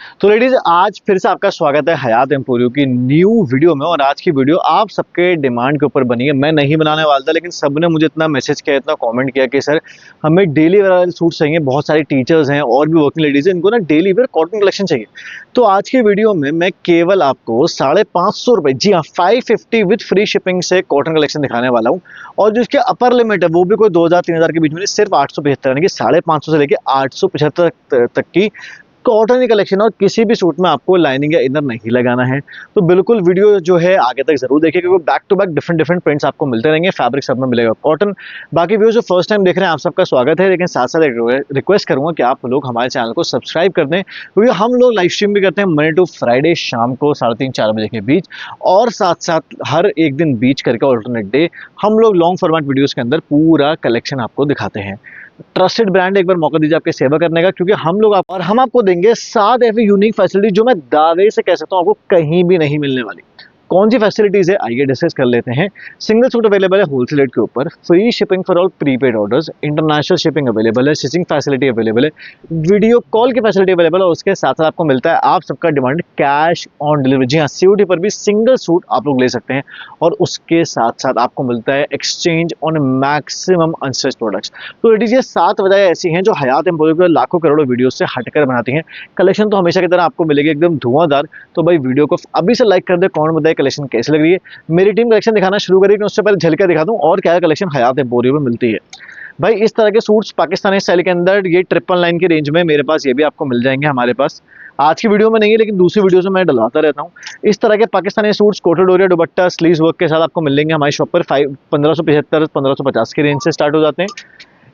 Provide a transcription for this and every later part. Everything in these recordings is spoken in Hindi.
तो लेडीज आज फिर से आपका स्वागत है हयात एम्पोरियो की न्यू वीडियो में। और आज की वीडियो आप सबके डिमांड के ऊपर बनी है। मैं नहीं बनाने वाला था, लेकिन सबने मुझे इतना मैसेज किया, इतना कमेंट किया कि सर हमें डेली वेयर वाले सूट चाहिए। बहुत सारे टीचर्स हैं और भी वर्किंग लेडीज हैं, इनको ना डेली वेयर कॉटन कलेक्शन चाहिए। तो आज की वीडियो में मैं केवल आपको 550 रुपये, जी हाँ 550 विद फ्री शिपिंग से कॉटन कलेक्शन दिखाने वाला हूँ। और जो इसके अपर लिमिट है वो भी कोई 2000-3000 के बीच में, सिर्फ 875, यानी कि 550 से लेके 875 तक की कॉटन की कलेक्शन। और किसी भी सूट में आपको लाइनिंग या इनर नहीं लगाना है। तो बिल्कुल वीडियो जो है आगे तक जरूर देखिए, क्योंकि back to back different different prints आपको मिलते रहेंगे। फैब्रिक सब में मिलेगा कॉटन। बाकी व्यूअर्स जो फर्स्ट टाइम देख रहे हैं आप सबका स्वागत है, लेकिन साथ साथ एक रिक्वेस्ट करूंगा कि आप लोग हमारे चैनल को सब्सक्राइब कर दें, क्योंकि हम लोग लाइव स्ट्रीम भी करते हैं मंडे टू फ्राइडे शाम को 3:30-4 बजे के बीच। और साथ साथ हर एक दिन बीच करके ऑल्टरनेट डे हम लोग लॉन्ग फॉर्मेट वीडियोस के अंदर पूरा कलेक्शन आपको दिखाते हैं। ट्रस्टेड ब्रांड, एक बार मौका दीजिए आपके सेवा करने का, क्योंकि हम आपको देंगे 7 ऐसी यूनिक फैसिलिटी जो मैं दावे से कह सकता हूँ आपको कहीं भी नहीं मिलने वाली। कौन सी फैसिलिटीज है आइए डिस्कस कर लेते हैं। सिंगल सूट अवेलेबल है होलसेल रेट के ऊपर, free shipping for all prepaid orders, international shipping available है, स्टिचिंग फैसिलिटी अवेलेबल है, वीडियो कॉल की फैसिलिटी अवेलेबल है। और उसके साथ साथ आपको मिलता है आप सबका डिमांड कैश ऑन डिलीवरी। जी हाँ, सीओडी पर भी सिंगल सूट आप लोग ले सकते हैं। और उसके साथ साथ आपको मिलता है exchange on maximum unstitch products. तो लेडीज ये 7 वजह ऐसी हैं जो हयात एम्पोरियो के लाखों करोड़ों वीडियो से हटकर बनाती हैं। कलेक्शन तो हमेशा की तरह आपको मिलेगी एकदम धुआंधार। तो भाई वीडियो को अभी से लाइक कर दे, कौन बताए कलेक्शन कैसी लग रही है। मेरी टीम कलेक्शन दिखाना शुरू करेगी, उससे पहले झलकियां दिखा दूं और क्या कलेक्शन हयात एम्पोरियो में मिलती है। भाई इस तरह के सूट्स पाकिस्तानी स्टाइल के अंदर ये 999 की रेंज में मेरे पास ये भी आपको मिल जाएंगे। हमारे पास आज की वीडियो में नहीं है, लेकिन दूसरी वीडियो में मैं डलवाता रहता हूँ। इस तरह के पाकिस्तानी सूट्स कोटेड डोरिया दुपट्टा स्लीव्स वर्क के साथ आपको मिलेंगे हमारी शॉप पर। 1575-1550 की रेंज से स्टार्ट हो जाते हैं।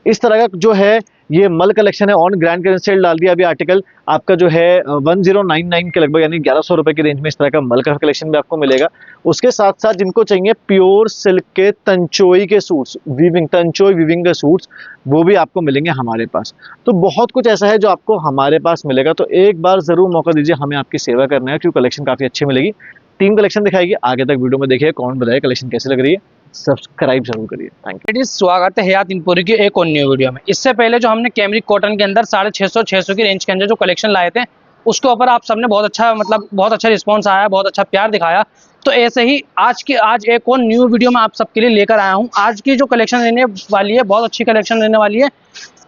इस तरह का जो है ये मल कलेक्शन है, ऑन ग्रैंड क्लियरेंस सेल डाल दिया अभी आर्टिकल आपका जो है 1099 के लगभग, यानी 1100 रुपए की रेंज में इस तरह का मल का कलेक्शन भी आपको मिलेगा। उसके साथ साथ जिनको चाहिए प्योर सिल्क के तंचोई के सूट्स, वीविंग तंचोई वीविंग के सूट्स, वो भी आपको मिलेंगे हमारे पास। तो बहुत कुछ ऐसा है जो आपको हमारे पास मिलेगा। तो एक बार जरूर मौका दीजिए, हमें आपकी सेवा करना है, क्योंकि कलेक्शन काफी अच्छी मिलेगी। टीम कलेक्शन दिखाएगी, आगे तक वीडियो में देखिए, कौन बताए कलेक्शन कैसी लग रही है। सब्सक्राइब जरूर करिए, थैंक यू। स्वागत है हयात एम्पोरियो की एक और न्यू वीडियो में। इससे पहले जो हमने कैमरिक कॉटन के अंदर 650 की रेंज के अंदर जो कलेक्शन लाए थे, उसके ऊपर आप सबने बहुत अच्छा रिस्पांस आया, बहुत अच्छा प्यार दिखाया। तो ऐसे ही आज एक और न्यू वीडियो में आप सबके लिए लेकर आया हूँ। आज की जो कलेक्शन रहने वाली है, बहुत अच्छी कलेक्शन रहने वाली है,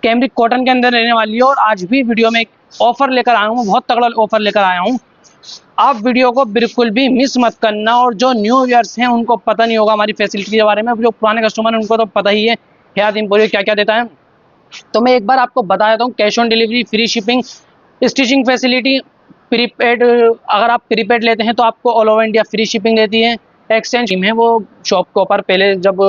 कैमरिक कॉटन के अंदर रहने वाली है। और आज भी वीडियो में एक ऑफर लेकर आया हूँ, बहुत तगड़ा ऑफर लेकर आया हूँ। आप वीडियो को बिल्कुल भी मिस मत करना। और जो न्यू व्यूअर्स हैं उनको पता नहीं होगा हमारी फैसिलिटी के बारे में, जो पुराने कस्टमर हैं उनको तो पता ही है हयात एम्पोरियो क्या क्या देता है। तो मैं एक बार आपको बता देता हूँ, cash on delivery, free shipping, stitching facility, prepaid, अगर आप प्रीपेड लेते हैं तो आपको all over India free shipping देती है। एक्सचेंज टीम है वो शॉप के ऊपर, पहले जब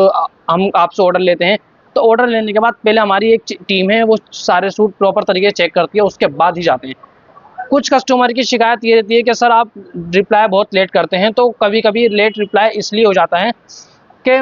हम आपसे ऑर्डर लेते हैं तो ऑर्डर लेने के बाद पहले हमारी एक टीम है वो सारे सूट प्रॉपर तरीके से चेक करती है, उसके बाद ही जाते हैं। कुछ कस्टमर की शिकायत ये रहती है कि सर आप रिप्लाई बहुत लेट करते हैं। तो कभी कभी लेट रिप्लाई इसलिए हो जाता है कि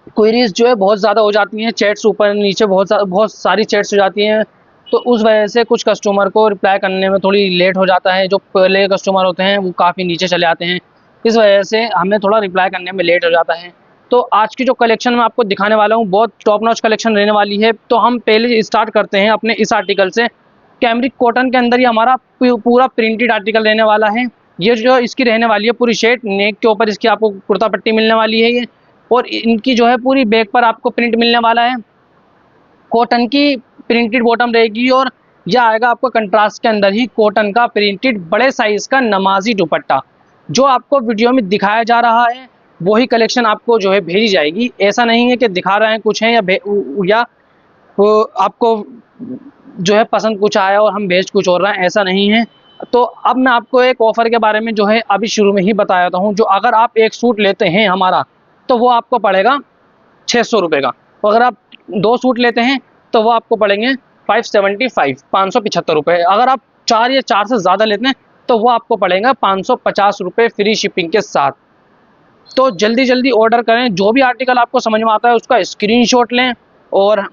क्वेरीज जो है बहुत ज़्यादा हो जाती हैं, चैट्स ऊपर नीचे बहुत सारी चैट्स हो जाती हैं। तो उस वजह से कुछ कस्टमर को रिप्लाई करने में थोड़ी लेट हो जाता है। जो पहले कस्टमर होते हैं वो काफ़ी नीचे चले आते हैं, इस वजह से हमें थोड़ा रिप्लाई करने में लेट हो जाता है। तो आज की जो कलेक्शन मैं आपको दिखाने वाला हूँ, बहुत टॉप नॉच कलेक्शन रहने वाली है। तो हम पहले स्टार्ट करते हैं अपने इस आर्टिकल से। कैमरिक कॉटन के अंदर ये हमारा पूरा प्रिंटेड आर्टिकल रहने वाला है। ये जो इसकी रहने वाली है पूरी शेड, नेक के ऊपर इसकी आपको कुर्ता पट्टी मिलने वाली है ये। और इनकी जो है पूरी बैक पर आपको प्रिंट मिलने वाला है, कॉटन की प्रिंटेड बॉटम रहेगी। और यह आएगा आपको कंट्रास्ट के अंदर ही कॉटन का प्रिंटेड बड़े साइज का नमाजी दुपट्टा। जो आपको वीडियो में दिखाया जा रहा है वही कलेक्शन आपको जो है भेजी जाएगी। ऐसा नहीं है कि दिखा रहे हैं कुछ है या आपको जो है पसंद कुछ आया और हम भेज कुछ और रहे हैं, ऐसा नहीं है। तो अब मैं आपको एक ऑफर के बारे में जो है अभी शुरू में ही बता देता हूँ। जो अगर आप एक सूट लेते हैं हमारा तो वो आपको पड़ेगा 600 रुपये का। तो अगर आप 2 सूट लेते हैं तो वो आपको पड़ेंगे 575 रुपये। अगर आप 4 या 4 से ज़्यादा लेते हैं तो वो आपको पड़ेगा 550 रुपये फ्री शिपिंग के साथ। तो जल्दी जल्दी ऑर्डर करें। जो भी आर्टिकल आपको समझ में आता है उसका स्क्रीनशॉट लें और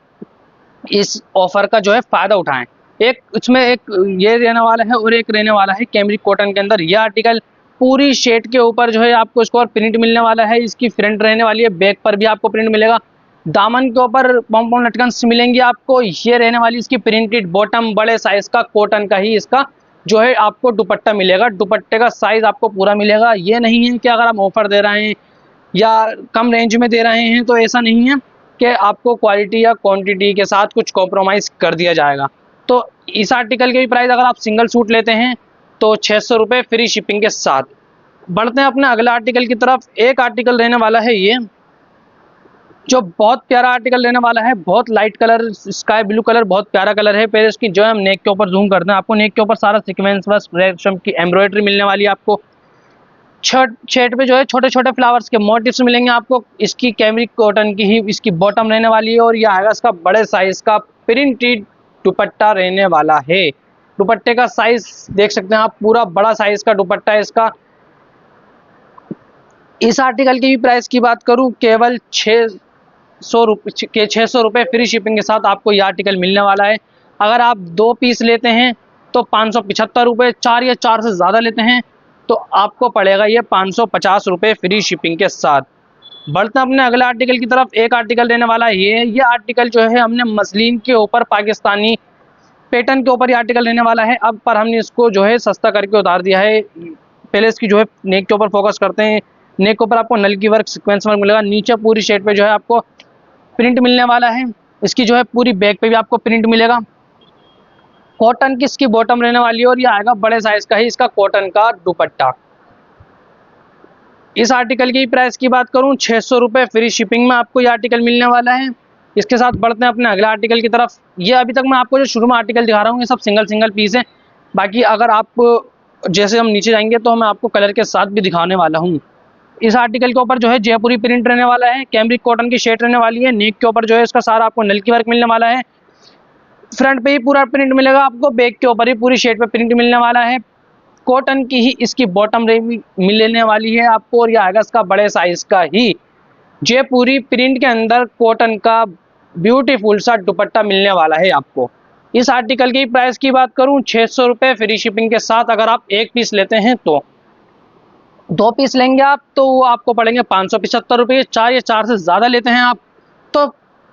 इस ऑफर का जो है फ़ायदा उठाएं। एक इसमें एक ये रहने वाला है और एक रहने वाला है कैमरिक कॉटन के अंदर ये आर्टिकल। पूरी शेड के ऊपर जो है आपको इसको और प्रिंट मिलने वाला है। इसकी फ्रंट रहने वाली है, बैक पर भी आपको प्रिंट मिलेगा, दामन के ऊपर पॉम लटकन मिलेंगी आपको। ये रहने वाली इसकी प्रिंटेड बॉटम, बड़े साइज का कॉटन का ही इसका जो है आपको दुपट्टा मिलेगा। दुपट्टे का साइज आपको पूरा मिलेगा। ये नहीं है कि अगर हम ऑफर दे रहे हैं या कम रेंज में दे रहे हैं तो ऐसा नहीं है कि आपको क्वालिटी या क्वांटिटी के साथ कुछ कॉम्प्रोमाइज़ कर दिया जाएगा। तो इस आर्टिकल के भी प्राइस अगर आप सिंगल सूट लेते हैं तो 600 रुपये फ्री शिपिंग के साथ। बढ़ते हैं अपने अगला आर्टिकल की तरफ। एक आर्टिकल रहने वाला है ये, जो बहुत प्यारा आर्टिकल रहने वाला है। बहुत light colour, sky blue colour, बहुत प्यारा कलर है। पहले इसकी जो है हम नेक के ऊपर जूम करते हैं। आपको नेक के ऊपर सारा सीक्वेंस वर्क, रेशम की एम्ब्रॉयडरी मिलने वाली है। आपको शर्ट पे जो है छोटे छोटे फ्लावर्स के मोटिव्स मिलेंगे आपको। इसकी कैमरिक कॉटन की ही इसकी बॉटम रहने वाली है और यह आएगा इसका बड़े साइज का प्रिंटेड दुपट्टा रहने वाला है। दुपट्टे का साइज देख सकते हैं आप, पूरा बड़ा साइज का दुपट्टा है इसका। इस आर्टिकल की भी प्राइस की बात करूं, केवल 600 रुपये फ्री शिपिंग के साथ आपको ये आर्टिकल मिलने वाला है। अगर आप 2 पीस लेते हैं तो 575 रुपये, 4 या 4 से ज़्यादा लेते हैं तो आपको पड़ेगा ये 550 रुपये फ्री शिपिंग के साथ। बढ़ते हैं अपने अगले आर्टिकल की तरफ। एक आर्टिकल रहने वाला है ये आर्टिकल जो है हमने मसलिन के ऊपर पाकिस्तानी पैटर्न के ऊपर ये आर्टिकल रहने वाला है। अब पर हमने इसको जो है सस्ता करके उतार दिया है। पहले इसकी जो है नेक के ऊपर फोकस करते हैं। नेक के ऊपर आपको नल की वर्क, सीक्वेंस वर्क मिलेगा। नीचे पूरी शर्ट पे जो है आपको प्रिंट मिलने वाला है। इसकी जो है पूरी बैक पे भी आपको प्रिंट मिलेगा। कॉटन की इसकी बॉटम रहने वाली है और ये आएगा बड़े साइज का ही इसका कॉटन का दुपट्टा। इस आर्टिकल की प्राइस की बात करूं, 600 रुपये फ्री शिपिंग में आपको ये आर्टिकल मिलने वाला है। इसके साथ बढ़ते हैं अपने अगले आर्टिकल की तरफ। ये अभी तक मैं आपको जो शुरू में आर्टिकल दिखा रहा हूँ ये सब सिंगल पीस है। बाकी अगर आप जैसे हम नीचे जाएंगे तो मैं आपको कलर के साथ भी दिखाने वाला हूँ। इस आर्टिकल के ऊपर जो है जयपुरी प्रिंट रहने वाला है। कैमरिक कॉटन की शर्ट रहने वाली है। नेक के ऊपर जो है इसका सारा आपको नल की वर्क मिलने वाला है। फ्रंट पे ही पूरा प्रिंट मिलेगा आपको, बैक के ऊपर ही पूरी शर्ट पे प्रिंट मिलने वाला है। कॉटन की ही इसकी बॉटम मिलने वाली है आपको और यह आएगा इसका बड़े साइज का ही जयपुरी प्रिंट के अंदर कॉटन का ब्यूटीफुल सा दुपट्टा मिलने वाला है आपको। इस आर्टिकल की प्राइस की बात करूं, 600 रुपये फ्री शिपिंग के साथ। अगर आप 1 पीस लेते हैं तो 2 पीस लेंगे आप तो वो आपको पड़ेंगे 575 रुपये। 4 या 4 से ज़्यादा लेते हैं आप तो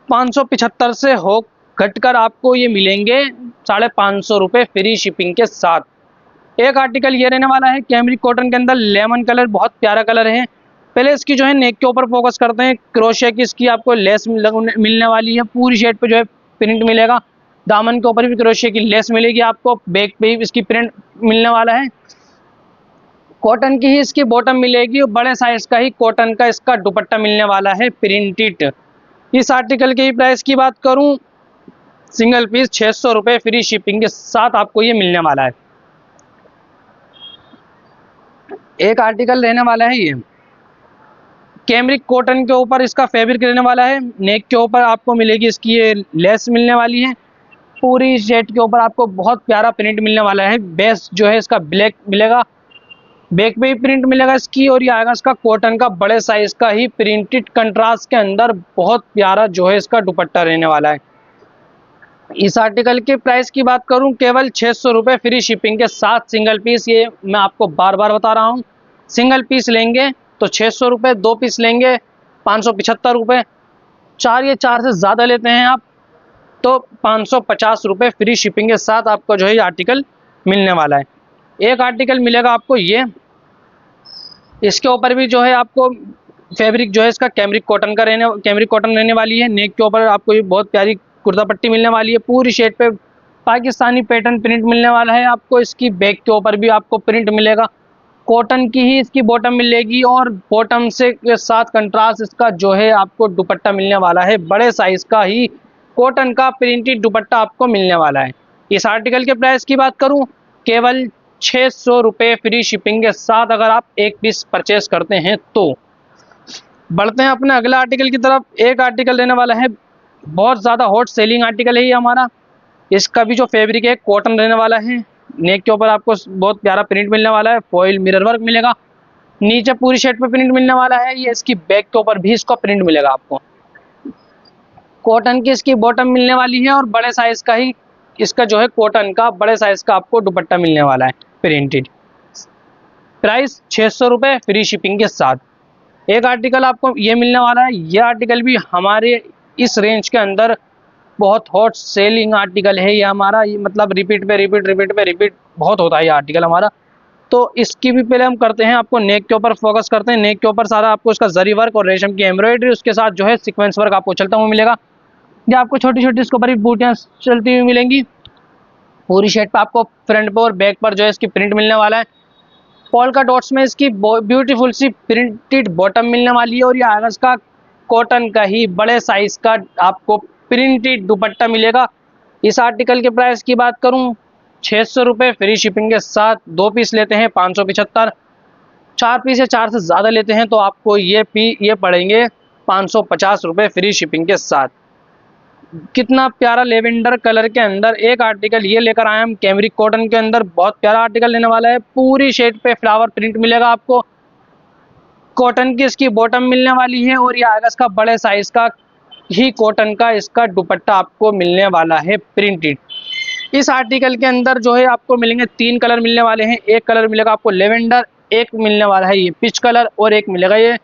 575 से हो घटकर आपको ये मिलेंगे 550 रुपये फ्री शिपिंग के साथ। एक आर्टिकल ये रहने वाला है कैमरिक कॉटन के अंदर लेमन कलर, बहुत प्यारा कलर है। पहले इसकी जो है नेक के ऊपर फोकस करते हैं। क्रोशिया की इसकी आपको लेस मिलने वाली है। पूरी शर्ट पे जो है प्रिंट मिलेगा। दामन के ऊपर भी क्रोशिया की लेस मिलेगी आपको। बैक पे भी इसकी प्रिंट मिलने वाला है। कॉटन की ही इसकी बॉटम मिलेगी और बड़े साइज का ही कॉटन का इसका दुपट्टा मिलने वाला है प्रिंटेड। इस आर्टिकल की प्राइस की बात करूं, सिंगल पीस 600 रुपये फ्री शिपिंग के साथ आपको ये मिलने वाला है। एक आर्टिकल रहने वाला है ये कैमरिक कॉटन के ऊपर इसका फैब्रिक रहने वाला है। नेक के ऊपर आपको मिलेगी इसकी ये लेस मिलने वाली है। पूरी शर्ट के ऊपर आपको बहुत प्यारा प्रिंट मिलने वाला है। बेस जो है इसका ब्लैक मिलेगा। बैक पे ही प्रिंट मिलेगा इसकी और ये आएगा इसका कॉटन का बड़े साइज का ही प्रिंटेड कंट्रास्ट के अंदर बहुत प्यारा जो है इसका दुपट्टा रहने वाला है। इस आर्टिकल के प्राइस की बात करूं, केवल 600 रुपये फ्री शिपिंग के साथ सिंगल पीस। ये मैं आपको बार बार बता रहा हूं, सिंगल पीस लेंगे तो 600 रुपये, 2 पीस लेंगे 575 रुपये, 4 या 4 से ज़्यादा लेते हैं आप तो 550 रुपये फ्री शिपिंग के साथ आपको जो है ये आर्टिकल मिलने वाला है। एक आर्टिकल मिलेगा आपको ये, इसके ऊपर भी जो है आपको फैब्रिक जो है इसका कैमरिक कॉटन रहने वाली है। नेक के ऊपर आपको ये बहुत प्यारी कुर्ता पट्टी मिलने वाली है। पूरी शर्ट पे पाकिस्तानी पैटर्न प्रिंट मिलने वाला है आपको। इसकी बैक के ऊपर भी आपको प्रिंट मिलेगा। कॉटन की ही इसकी बॉटम मिलेगी और बॉटम से के साथ कंट्रास्ट इसका जो है आपको दुपट्टा मिलने वाला है। बड़े साइज का ही कॉटन का प्रिंटेड दुपट्टा आपको मिलने वाला है। इस आर्टिकल के प्राइस की बात करूं, केवल 600 रुपये फ्री शिपिंग के साथ अगर आप 1 पीस परचेस करते हैं तो। बढ़ते हैं अपने अगला आर्टिकल की तरफ। एक आर्टिकल रहने वाला है, बहुत ज़्यादा हॉट सेलिंग आर्टिकल है ये हमारा। इसका भी जो फैब्रिक है कॉटन रहने वाला है। नेक के ऊपर आपको बहुत प्यारा प्रिंट मिलने वाला है। फॉइल मिरर वर्क मिलेगा। नीचे पूरी शर्ट पे प्रिंट मिलने वाला है। ये इसकी बैक के ऊपर भी इसका प्रिंट मिलेगा आपको। कॉटन की इसकी बॉटम मिलने वाली है और बड़े साइज का ही इसका जो है कॉटन का बड़े साइज का आपको दुपट्टा मिलने वाला है प्रिंटेड। प्राइस 600 रुपये फ्री शिपिंग के साथ। एक आर्टिकल आपको ये मिलने वाला है। ये आर्टिकल भी हमारे इस रेंज के अंदर बहुत हॉट सेलिंग आर्टिकल है ये हमारा, ये मतलब रिपीट पे रिपीट बहुत होता है ये आर्टिकल हमारा। तो इसकी भी पहले हम करते हैं, आपको नेक के ऊपर फोकस करते हैं। नेक के ऊपर सारा आपको इसका जरी वर्क और रेशम की एम्ब्रॉयडरी, उसके साथ जो है सीक्वेंस वर्क आपको चलता हुआ मिलेगा। ये आपको छोटी छोटी इसके ऊपर बूटियाँ चलती हुई मिलेंगी। पूरी शर्ट पे आपको फ्रंट पे और बैक पर जो है इसकी प्रिंट मिलने वाला है। पोल्का डॉट्स में इसकी ब्यूटीफुल सी प्रिंटेड बॉटम मिलने वाली है, और ये आएगा इसका कॉटन का ही बड़े साइज का आपको प्रिंटेड दुपट्टा मिलेगा। इस आर्टिकल के प्राइस की बात करूं 600 रुपये फ्री शिपिंग के साथ। 2 पीस लेते हैं 575, 4 पीस या 4 से ज़्यादा लेते हैं तो आपको ये पड़ेंगे 550 रुपये फ्री शिपिंग के साथ। कितना प्यारा लेवेंडर कलर के अंदर एक आर्टिकल ये लेकर आए हम कैमरिक कॉटन के अंदर। बहुत प्यारा आर्टिकल लेने वाला है। पूरी शेड पे फ्लावर प्रिंट मिलेगा आपको। कॉटन की इसकी बॉटम मिलने वाली है, और ये आएगा इसका बड़े साइज का ही कॉटन का इसका दुपट्टा आपको मिलने वाला है प्रिंटेड। इस आर्टिकल के अंदर जो है आपको मिलेंगे 3 कलर मिलने वाले हैं। एक कलर मिलेगा आपको लेवेंडर, एक मिलने वाला है ये पिच कलर, और एक मिलेगा ये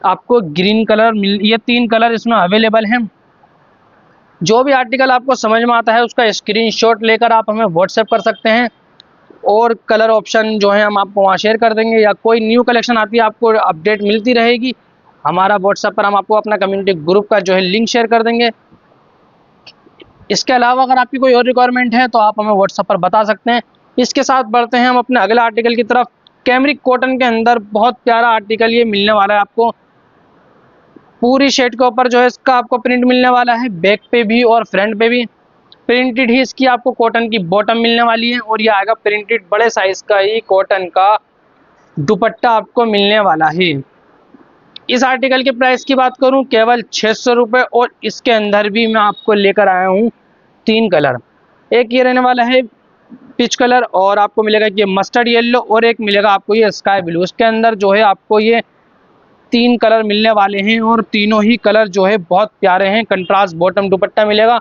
आपको ग्रीन कलर। ये 3 कलर इसमें अवेलेबल हैं। जो भी आर्टिकल आपको समझ में आता है उसका स्क्रीनशॉट लेकर आप हमें व्हाट्सएप कर सकते हैं, और कलर ऑप्शन जो है हम आपको वहाँ शेयर कर देंगे, या कोई न्यू कलेक्शन आती है आपको अपडेट मिलती रहेगी। हमारा व्हाट्सएप पर हम आपको अपना कम्युनिटी ग्रुप का जो है लिंक शेयर कर देंगे। इसके अलावा अगर आपकी कोई और रिक्वायरमेंट है तो आप हमें व्हाट्सएप पर बता सकते हैं। इसके साथ बढ़ते हैं हम अपने अगले आर्टिकल की तरफ। कैमरिक कॉटन के अंदर बहुत प्यारा आर्टिकल ये मिलने वाला है आपको। पूरी शर्ट के ऊपर जो है इसका आपको प्रिंट मिलने वाला है, बैक पे भी और फ्रंट पे भी प्रिंटेड ही इसकी आपको कॉटन की बॉटम मिलने वाली है, और ये आएगा प्रिंटेड बड़े साइज का ही कॉटन का दुपट्टा आपको मिलने वाला है। इस आर्टिकल के प्राइस की बात करूं केवल 600 रुपये, और इसके अंदर भी मैं आपको लेकर आया हूं 3 कलर। एक ये रहने वाला है पिच कलर, और आपको मिलेगा ये मस्टर्ड येलो, और एक मिलेगा आपको ये स्काई ब्लू। इसके अंदर जो है आपको ये 3 कलर मिलने वाले हैं, और तीनों ही कलर जो है बहुत प्यारे हैं। कंट्रास्ट बॉटम दुपट्टा मिलेगा।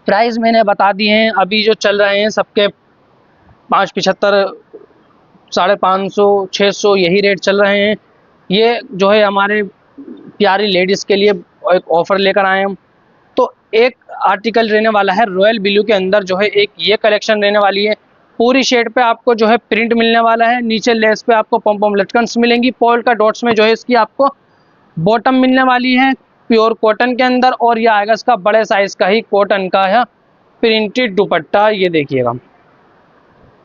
प्राइस मैंने बता दिए हैं, अभी जो चल रहे हैं सबके 575, 550, 600 यही रेट चल रहे हैं। ये जो है हमारे प्यारी लेडीज़ के लिए एक ऑफ़र लेकर आए हम। तो एक आर्टिकल रहने वाला है रॉयल ब्लू के अंदर, जो है एक ये कलेक्शन रहने वाली है। पूरी शेड पे आपको जो है प्रिंट मिलने वाला है। नीचे लेस पे आपको पम पम लटकन्स मिलेंगी। पोल्का डॉट्स में जो है इसकी आपको बॉटम मिलने वाली है प्योर कॉटन के अंदर, और ये आएगा इसका बड़े साइज का ही कॉटन का है प्रिंटेड दुपट्टा। ये देखिएगा।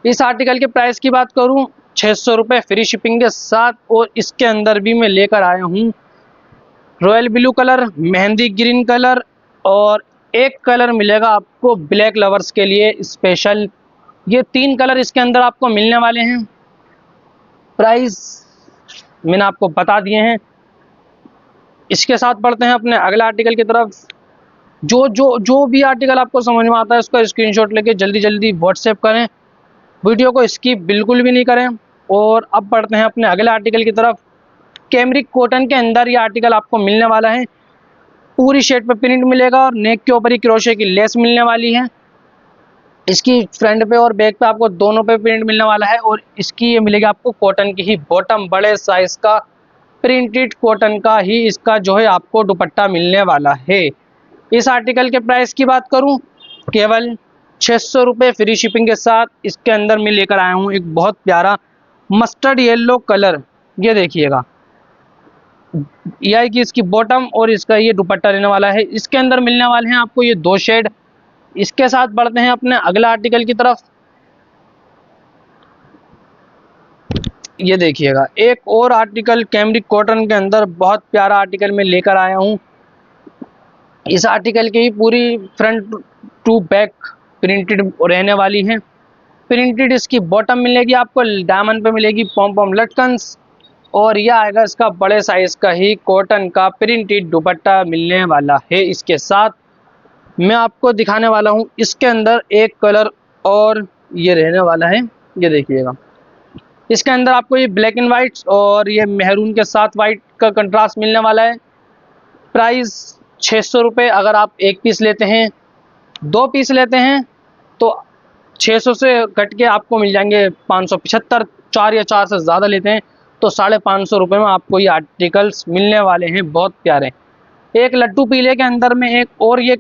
इस आर्टिकल के प्राइस की बात करूं 600 रुपये फ्री शिपिंग के साथ, और इसके अंदर भी मैं लेकर आया हूं royal blue colour, mehndi green colour, और एक कलर मिलेगा आपको ब्लैक लवर्स के लिए स्पेशल। ये 3 कलर इसके अंदर आपको मिलने वाले हैं। प्राइस मैंने आपको बता दिए हैं। इसके साथ बढ़ते हैं अपने अगले आर्टिकल की तरफ। जो भी आर्टिकल आपको समझ में आता है उसका स्क्रीनशॉट लेके जल्दी जल्दी व्हाट्सएप करें। वीडियो को स्किप बिल्कुल भी नहीं करें। और अब बढ़ते हैं अपने अगले आर्टिकल की तरफ। कैमरिक कॉटन के अंदर ये आर्टिकल आपको मिलने वाला है। पूरी शर्ट पे प्रिंट मिलेगा, और नेक के ऊपर ही क्रोशे की लेस मिलने वाली है। इसकी फ्रंट पे और बैक पे आपको दोनों पे प्रिंट मिलने वाला है, और इसकी ये मिलेगी आपको कॉटन की ही बॉटम, बड़े साइज का प्रिंटेड कॉटन का ही इसका जो है आपको दुपट्टा मिलने वाला है। इस आर्टिकल के प्राइस की बात करूं केवल 600 रुपये फ्री शिपिंग के साथ। इसके अंदर मैं लेकर आया हूं एक बहुत प्यारा मस्टर्ड येलो कलर। ये देखिएगा, यह कि इसकी बॉटम और इसका ये दुपट्टा रहने वाला है। इसके अंदर मिलने वाले हैं आपको ये 2 शेड। इसके साथ बढ़ते हैं अपने अगला आर्टिकल की तरफ। ये देखिएगा, एक और आर्टिकल कैमरिक कॉटन के अंदर बहुत प्यारा आर्टिकल मैं लेकर आया हूँ। इस आर्टिकल की ही पूरी फ्रंट टू बैक प्रिंटेड रहने वाली है। प्रिंटेड इसकी बॉटम मिलेगी आपको, डायमंड पे मिलेगी पॉम पॉम लटकन्स, और यह आएगा इसका बड़े साइज का ही कॉटन का प्रिंटेड दुपट्टा मिलने वाला है। इसके साथ मैं आपको दिखाने वाला हूँ इसके अंदर एक कलर और ये रहने वाला है। ये देखिएगा, इसके अंदर आपको ये ब्लैक एंड वाइट और ये मेहरून के साथ वाइट का कंट्रास्ट मिलने वाला है। प्राइस 600 रुपये। अगर आप 1 पीस लेते हैं, 2 पीस लेते हैं तो 600 से कट के आपको मिल जाएंगे 575। 4 या 4 से ज़्यादा लेते हैं तो 550 रुपये में आपको ये आर्टिकल्स मिलने वाले हैं, बहुत प्यारे। एक लट्टू पीले के अंदर में एक और ये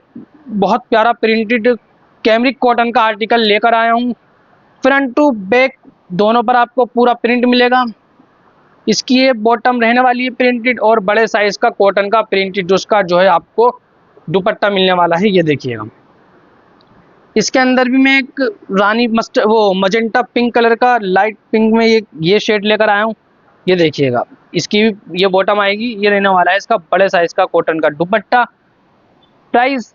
बहुत प्यारा प्रिंटेड कैमरिक कॉटन का आर्टिकल लेकर आया हूँ। फ्रंट टू बैक दोनों पर आपको पूरा प्रिंट मिलेगा। इसकी ये बॉटम रहने वाली है प्रिंटेड, और बड़े साइज का कॉटन का प्रिंटेड उसका जो है आपको दुपट्टा मिलने वाला है। ये देखिएगा, इसके अंदर भी मैं एक रानी मजेंटा पिंक कलर का लाइट पिंक में ये शेड लेकर आया हूँ। ये देखिएगा, इसकी भी ये बॉटम आएगी। ये रहने वाला है इसका बड़े साइज का कॉटन का दुपट्टा। प्राइस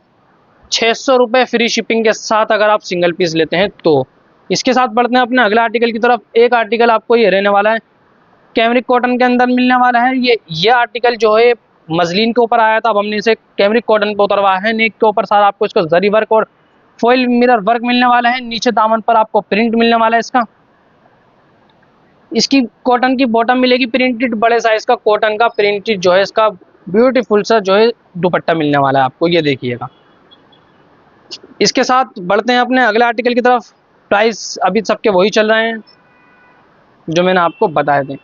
600 रुपये फ्री शिपिंग के साथ अगर आप सिंगल पीस लेते हैं तो। इसके साथ बढ़ते हैं अपने अगले आर्टिकल की तरफ। एक आर्टिकल आपको ये रहने वाला है कैमरिक कॉटन के अंदर मिलने वाला है। ये आर्टिकल जो है मजलिन के ऊपर आया था, अब हमने इसे कैमरिक कॉटन पे उतरवाया है। नेक के ऊपर सारा आपको इसका जरी वर्क और फॉइल मिरर वर्क मिलने वाला है। नीचे दामन पर आपको प्रिंट मिलने वाला है इसका। इसकी कॉटन की बॉटम मिलेगी प्रिंटेड, बड़े साइज का कॉटन का प्रिंटेड जो है इसका ब्यूटीफुल सा जो है दुपट्टा मिलने वाला है आपको। ये देखिएगा, इसके साथ बढ़ते हैं अपने अगले आर्टिकल की तरफ। प्राइस अभी सबके वही चल रहे हैं जो मैंने आपको बताए थे।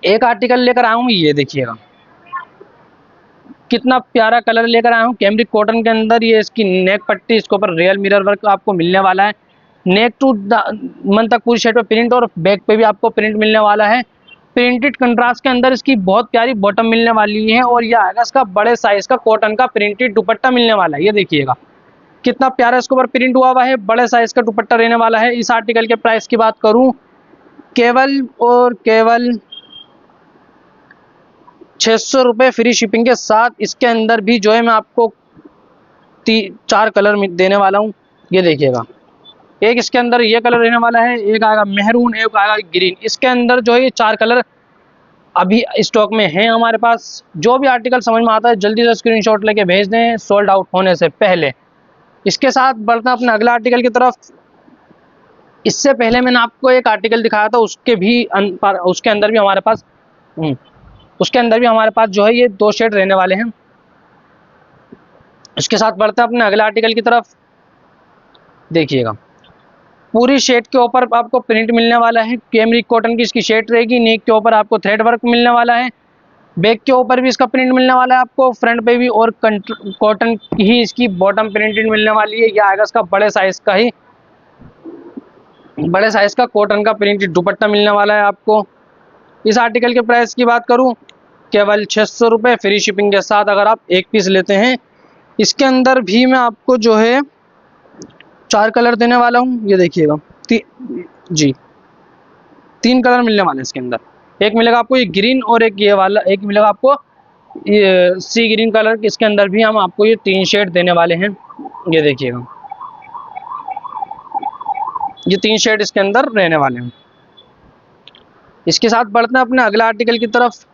एक आर्टिकल लेकर आया हूँ, ये देखिएगा कितना प्यारा कलर लेकर आया हूँ कैमरिक कॉटन के अंदर। ये इसकी नेक पट्टी, इसके ऊपर रियल मिरर वर्क आपको मिलने वाला है। नेक टू मन तक पूरी शर्ट पे प्रिंट और बैक पे भी आपको प्रिंट मिलने वाला है। प्रिंटेड कंट्रास्ट के अंदर इसकी बहुत प्यारी बॉटम मिलने वाली है, और यह आएगा इसका बड़े साइज का कॉटन का प्रिंटेड दुपट्टा मिलने वाला है। ये देखिएगा कितना प्यारा इसके ऊपर प्रिंट हुआ हुआ है, बड़े साइज का दुपट्टा रहने वाला है। इस आर्टिकल के प्राइस की बात करूं, केवल और केवल 600 रुपये फ्री शिपिंग के साथ। इसके अंदर भी जो है मैं आपको 4 कलर देने वाला हूँ। ये देखिएगा, एक इसके अंदर ये कलर रहने वाला है, एक आएगा मेहरून, एक आएगा ग्रीन। इसके अंदर जो है ये 4 कलर अभी स्टॉक में हैं हमारे पास। जो भी आर्टिकल समझ में आता है जल्दी से स्क्रीनशॉट लेके भेज दें सोल्ड आउट होने से पहले। इसके साथ बढ़ते हैं अपने अगला आर्टिकल की तरफ। इससे पहले मैंने आपको एक आर्टिकल दिखाया था, उसके अंदर भी हमारे पास जो है ये 2 शेड रहने वाले हैं। इसके साथ बढ़ते हैं अपने अगले आर्टिकल की तरफ। देखिएगा, पूरी शेड के ऊपर आपको प्रिंट मिलने वाला है। कैमरिक कॉटन की इसकी शेड रहेगी। नेक के ऊपर आपको थ्रेड वर्क मिलने वाला है। बैक के ऊपर भी इसका प्रिंट मिलने वाला है आपको, फ्रंट पे भी, और कॉटन ही इसकी बॉटम प्रिंटेड मिलने वाली है। यह आएगा इसका बड़े साइज का कॉटन का प्रिंटेड दुपट्टा मिलने वाला है आपको। इस आर्टिकल के प्राइस की बात करूं, केवल 600 रुपये फ्री शिपिंग के साथ अगर आप एक पीस लेते हैं। इसके अंदर भी मैं आपको जो है 4 कलर देने वाला हूँ। ये देखिएगा, 3 कलर मिलने वाले हैं इसके अंदर। एक मिलेगा आपको ये ग्रीन, और एक ये वाला, एक मिलेगा आपको ये सी ग्रीन कलर। इसके अंदर भी हम आपको ये 3 शेड देने वाले हैं। ये देखिएगा, ये 3 शेड इसके अंदर रहने वाले हैं। इसके साथ बढ़ते हैं अपने अगला आर्टिकल की तरफ।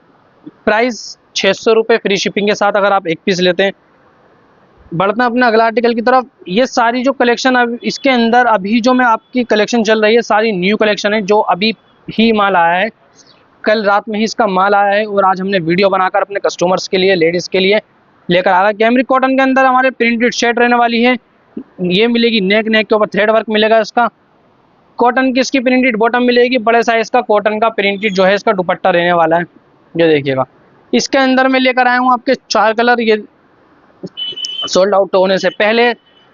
प्राइस 600 रुपये फ्री शिपिंग के साथ अगर आप एक पीस लेते हैं। बढ़ते हैं अपने अगला आर्टिकल की तरफ। ये सारी जो कलेक्शन अब इसके अंदर अभी जो मैं आपकी कलेक्शन चल रही है, सारी न्यू कलेक्शन है जो अभी ही माल आया है। कल रात में ही इसका माल आया है, और आज हमने वीडियो बनाकर अपने कस्टमर्स के लिए, लेडीज़ के लिए लेकर आया। कैमरिक कॉटन के अंदर हमारे प्रिंटेड शर्ट रहने वाली है। ये मिलेगी नेक के ऊपर थ्रेड वर्क मिलेगा इसका। कॉटन की इसकी प्रिंटेड बॉटम मिलेगी। बड़े साइज का कॉटन का प्रिंटेड जो है इसका दुपट्टा रहने वाला है। ये देखिएगा, इसके अंदर मैं लेकर आया हूँ आपके 4 कलर। ये सोल्ड आउट होने से पहले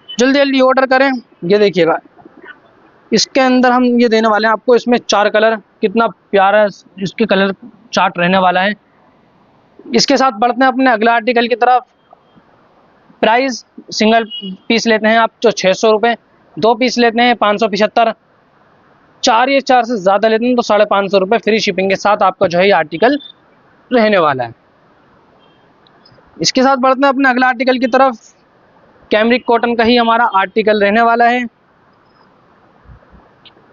जल्दी जल्दी ऑर्डर करें। ये देखिएगा, इसके अंदर हम ये देने वाले हैं आपको, इसमें 4 कलर। कितना प्यारा इसके कलर चार्ट रहने वाला है। इसके साथ बढ़ते हैं अपने अगला आर्टिकल की तरफ। प्राइस सिंगल पीस लेते हैं आप जो 600 रुपये, 2 पीस लेते हैं 575, 4 से ज़्यादा लेते हैं तो 550 रुपये फ्री शिपिंग के साथ आपका जो है ये आर्टिकल रहने वाला है। इसके साथ बढ़ते हैं अपने अगला आर्टिकल की तरफ। कैमरिक कॉटन का ही हमारा आर्टिकल रहने वाला है।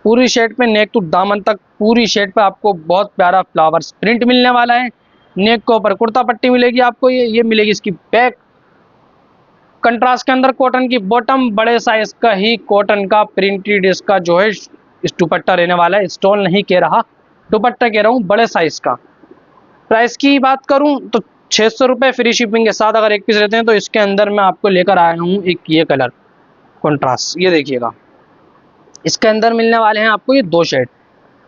पूरी शर्ट पे नेक टू दामन तक पूरी शर्ट पे आपको बहुत प्यारा फ्लावर्स प्रिंट मिलने वाला है। नेक के ऊपर कुर्ता पट्टी मिलेगी आपको। ये मिलेगी इसकी बैक। कंट्रास्ट के अंदर कॉटन की बॉटम, बड़े साइज का ही कॉटन का प्रिंटेड इसका जो है इस दुपट्टा रहने वाला है। स्टोन नहीं कह रहा, दुपट्टा कह रहा हूँ, बड़े साइज का। प्राइस की बात करूँ तो 600 रुपये फ्री शिपिंग के साथ अगर एक पीस लेते हैं तो इसके अंदर मैं आपको लेकर आया हूँ एक ये कलर कॉन्ट्रास्ट। ये देखिएगा, इसके अंदर मिलने वाले हैं आपको ये 2 शेड।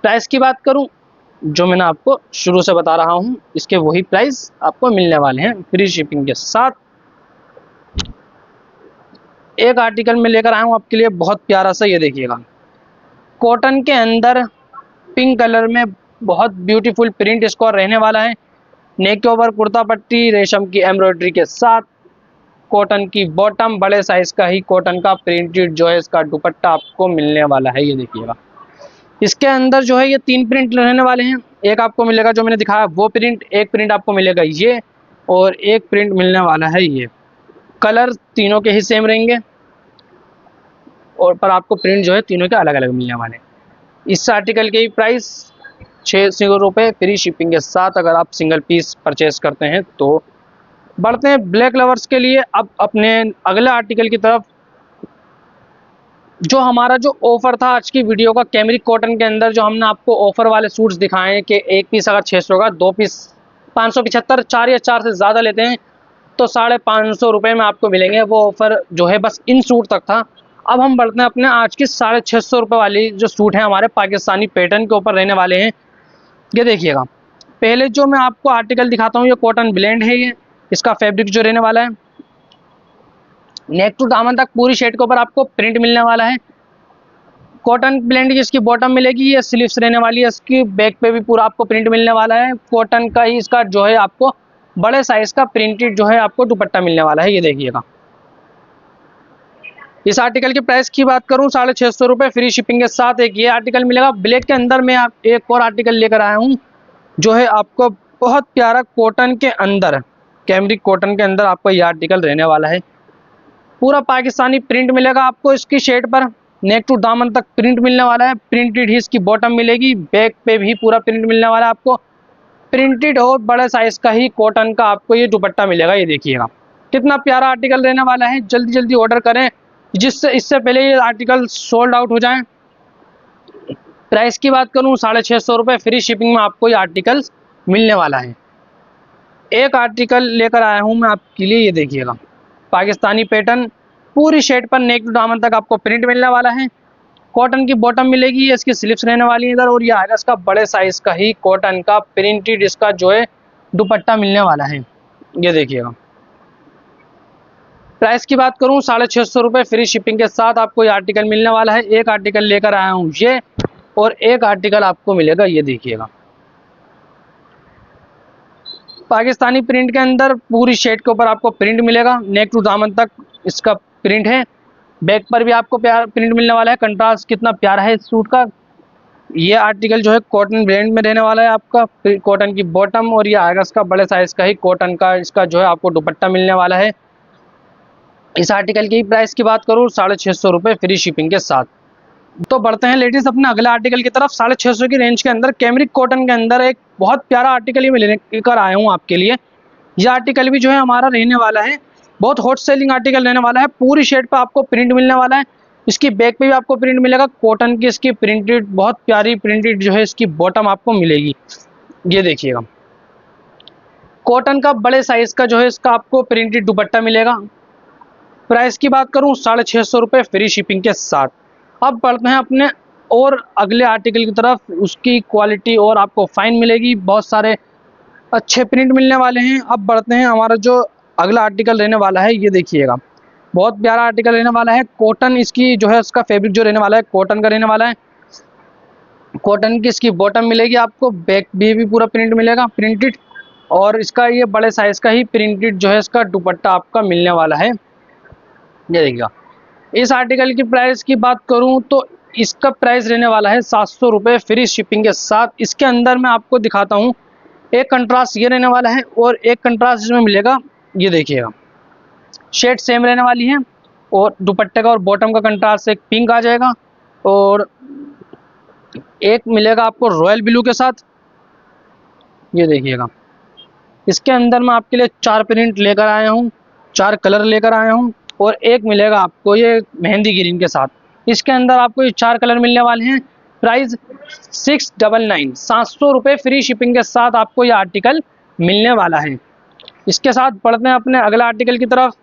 प्राइस की बात करूँ जो मैंने आपको शुरू से बता रहा हूँ, इसके वही प्राइस आपको मिलने वाले हैं फ्री शिपिंग के साथ। एक आर्टिकल में लेकर आया हूँ आपके लिए बहुत प्यारा सा, ये देखिएगा, कॉटन के अंदर पिंक कलर में बहुत ब्यूटीफुल प्रिंट इसको रहने वाला है। नेक के ऊपर कुर्ता पट्टी रेशम की एम्ब्रॉयडरी के साथ, कॉटन की बॉटम, बड़े साइज का ही कॉटन का प्रिंटेड जो है इसका दुपट्टा आपको मिलने वाला है। ये देखिएगा, इसके अंदर जो है ये 3 प्रिंट रहने वाले हैं। एक आपको मिलेगा जो मैंने दिखाया वो प्रिंट, एक प्रिंट आपको मिलेगा ये, और एक प्रिंट मिलने वाला है ये। कलर तीनों के ही सेम रहेंगे, और पर आपको प्रिंट जो है तीनों के अलग अलग मिलने वाले हैं। इस आर्टिकल के प्राइस 600 रुपये फ्री शिपिंग के साथ, अगर आप सिंगल पीस परचेस करते हैं तो। बढ़ते हैं ब्लैक लवर्स के लिए अब अपने अगले आर्टिकल की तरफ। जो हमारा जो ऑफर था आज की वीडियो का, कैमरिक कॉटन के अंदर जो हमने आपको ऑफर वाले सूट्स दिखाए हैं कि एक पीस अगर 600 का, 2 पीस 575, 4 या 4 से ज़्यादा लेते हैं तो 550 रुपये में आपको मिलेंगे। वो ऑफर जो है बस इन सूट तक था। अब हम बढ़ते हैं अपने आज की 650 रुपये वाली जो सूट है हमारे पाकिस्तानी पैटर्न के ऊपर रहने वाले हैं। ये देखिएगा, पहले जो मैं आपको आर्टिकल दिखाता हूँ ये कॉटन ब्लेंड है। ये इसका फैब्रिक जो रहने वाला है, नेक टू दामन तक पूरी शर्ट के ऊपर आपको प्रिंट मिलने वाला है। कॉटन ब्लेंड की इसकी बॉटम मिलेगी, ये स्लीव्स रहने वाली है, इसकी बैक पे भी पूरा आपको प्रिंट मिलने वाला है। कॉटन का ही इसका जो है आपको बड़े साइज का प्रिंटेड जो है आपको दुपट्टा मिलने वाला है। ये देखिएगा, इस आर्टिकल की प्राइस की बात करूं 650 रुपये फ्री शिपिंग के साथ एक ये आर्टिकल मिलेगा। ब्लैक के अंदर मैं आप एक और आर्टिकल लेकर आया हूं जो है आपको बहुत प्यारा कॉटन के अंदर, कैमरिक कॉटन के अंदर आपको ये आर्टिकल रहने वाला है। पूरा पाकिस्तानी प्रिंट मिलेगा आपको इसकी शर्ट पर, नेक टू दामन तक प्रिंट मिलने वाला है। प्रिंटेड ही इसकी बॉटम मिलेगी, बैक पे भी पूरा प्रिंट मिलने वाला है आपको। प्रिंटेड और बड़े साइज का ही कॉटन का आपको ये दुपट्टा मिलेगा। ये देखिएगा कितना प्यारा आर्टिकल रहने वाला है। जल्दी जल्दी ऑर्डर करें जिससे इससे पहले ये आर्टिकल सोल्ड आउट हो जाए। प्राइस की बात करूं 650 रुपये फ्री शिपिंग में आपको ये आर्टिकल मिलने वाला है। एक आर्टिकल लेकर आया हूं मैं आपके लिए, ये देखिएगा, पाकिस्तानी पैटर्न, पूरी शर्ट पर नेक टू दामन तक आपको प्रिंट मिलने वाला है। कॉटन की बॉटम मिलेगी, इसकी स्लीव्स रहने वाली है इधर, और ये आएगा इसका बड़े साइज का ही कॉटन का प्रिंटेड इसका जो है दुपट्टा मिलने वाला है। ये देखिएगा, प्राइस की बात करूं 650 रुपये फ्री शिपिंग के साथ आपको ये आर्टिकल मिलने वाला है। एक आर्टिकल लेकर आया हूं ये, और एक आर्टिकल आपको मिलेगा, ये देखिएगा, पाकिस्तानी प्रिंट के अंदर पूरी शर्ट के ऊपर आपको प्रिंट मिलेगा, नेक टू दामन तक इसका प्रिंट है। बैक पर भी आपको प्यार प्रिंट मिलने वाला है। कंट्रास्ट कितना प्यारा है इस सूट का। ये आर्टिकल जो है कॉटन ब्लेंड में रहने वाला है आपका, कॉटन की बॉटम, और ये आएगा इसका बड़े साइज का ही कॉटन का इसका जो है आपको दुपट्टा मिलने वाला है। इस आर्टिकल की प्राइस की बात करूँ 650 रुपये फ्री शिपिंग के साथ। तो बढ़ते हैं लेडीज अपने अगले आर्टिकल की तरफ। 650 की रेंज के अंदर कैमरिक कॉटन के अंदर एक बहुत प्यारा आर्टिकल ये मैं लेकर आया हूँ आपके लिए। ये आर्टिकल भी जो है हमारा रहने वाला है, बहुत हॉट सेलिंग आर्टिकल रहने वाला है। पूरी शर्ट पे आपको प्रिंट मिलने वाला है, इसकी बैक पे भी आपको प्रिंट मिलेगा। कॉटन की इसकी प्रिंटेड, बहुत प्यारी प्रिंटेड जो है इसकी बॉटम आपको मिलेगी। ये देखिएगा, कॉटन का बड़े साइज का जो है इसका आपको प्रिंटेड दुपट्टा मिलेगा। प्राइस की बात करूँ 650 रुपये फ्री शिपिंग के साथ। अब बढ़ते हैं अपने और अगले आर्टिकल की तरफ। उसकी क्वालिटी और आपको फाइन मिलेगी, बहुत सारे अच्छे प्रिंट मिलने वाले हैं। अब बढ़ते हैं, हमारा जो अगला आर्टिकल रहने वाला है, ये देखिएगा, बहुत प्यारा आर्टिकल रहने वाला है। कॉटन इसकी जो है इसका फैब्रिक जो रहने वाला है कॉटन का रहने वाला है। कॉटन की इसकी बॉटम मिलेगी आपको, बैक भी पूरा प्रिंट मिलेगा प्रिंटेड, और इसका ये बड़े साइज का ही प्रिंटेड जो है इसका दुपट्टा आपका मिलने वाला है। ये देखिएगा, इस आर्टिकल की प्राइस की बात करूं तो इसका प्राइस रहने वाला है 700 रुपये फ्री शिपिंग के साथ। इसके अंदर मैं आपको दिखाता हूं, एक कंट्रास्ट ये रहने वाला है और एक कंट्रास्ट इसमें मिलेगा। ये देखिएगा, शेड सेम रहने वाली है, और दुपट्टे का और बॉटम का कंट्रास्ट एक पिंक आ जाएगा, और एक मिलेगा आपको रॉयल ब्लू के साथ। ये देखिएगा, इसके अंदर मैं आपके लिए 4 प्रिंट लेकर आया हूँ, 4 कलर लेकर आया हूँ, और एक मिलेगा आपको ये मेहंदी ग्रीन के साथ। इसके अंदर आपको ये 4 कलर मिलने वाले हैं। प्राइस 699, 700 रुपये फ्री शिपिंग के साथ आपको ये आर्टिकल मिलने वाला है। इसके साथ बढ़ते हैं अपने अगला आर्टिकल की तरफ।